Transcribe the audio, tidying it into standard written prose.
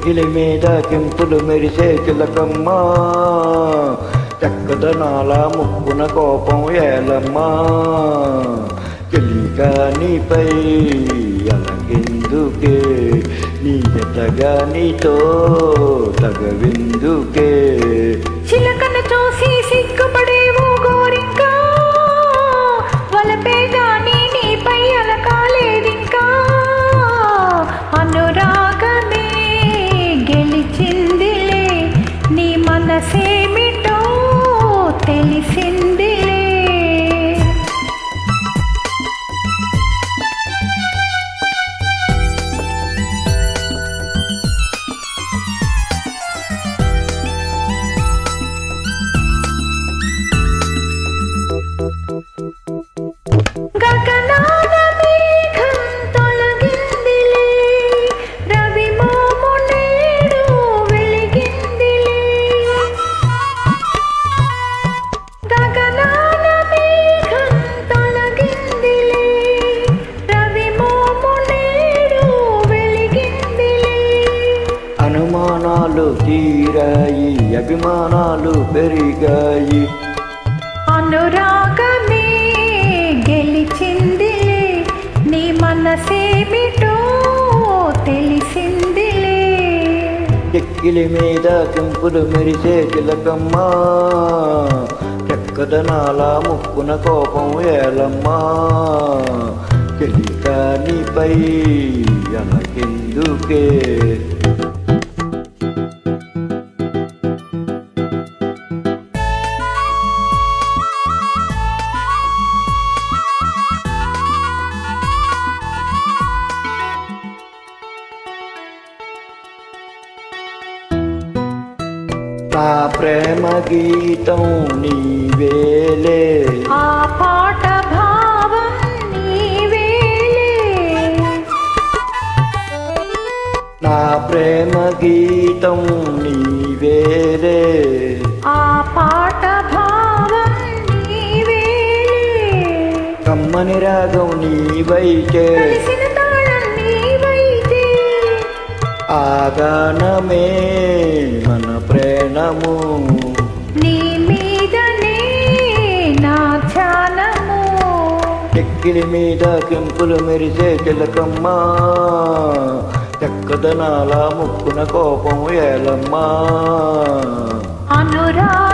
చెక్కిలి మీద కెంపులు మెరిసే చిలకమ్మా, చక్కదనాల ముక్కున కోపం ఏలమ్మా. చెలిక నీపై అలకెందుకే, నీ జతగా నీతో తగవెందుకే. చిలకను చూసి సిగ్గుపడేవు గోరింకా, వలపే గాని నీపై అలకాలేదింకా. అనురాగమే గెలిచిందిలే, నీ మనసేమిటో తెలిసిందిలే. గగనాన మేఘం తొలగిందిలే, రవి మోము నేడు వెలిగిందిలే. గగనాన మేఘం తొలగిందిలే, రవి మోము నేడు వెలిగిందిలే. అనుమానాలు తీరాయి, అభిమానాలు పెరిగాయి. అనురాగమే గెలిచిందిలే, నీ మనసేమిటో తెలిసిందిలే. చెక్కిలి మీద కెంపులు మెరిసే చిలకమ్మా, చక్కదనాల ముక్కున కోపం ఏలమ్మా. చెలిక నీపై అలకెందుకే. నా ప్రేమ గీతం నీవేలే, ఆ పాట భావం నీవేలే. నా ప్రేమ గీతం నీవేలే, ఆ పాట భావం నీవేలే. కమ్మని రాగం నీవైతే, కలిసిన తాళం నీవైతే. ఆ గానమే మన ప్రేమము, నీ మీదనే నా ధ్యానము. చెక్కిలి మీద కెంపులు మెరిసే చిలకమ్మా, చక్కదనాల ముక్కున కోపం ఏలమ్మా. అనురాగ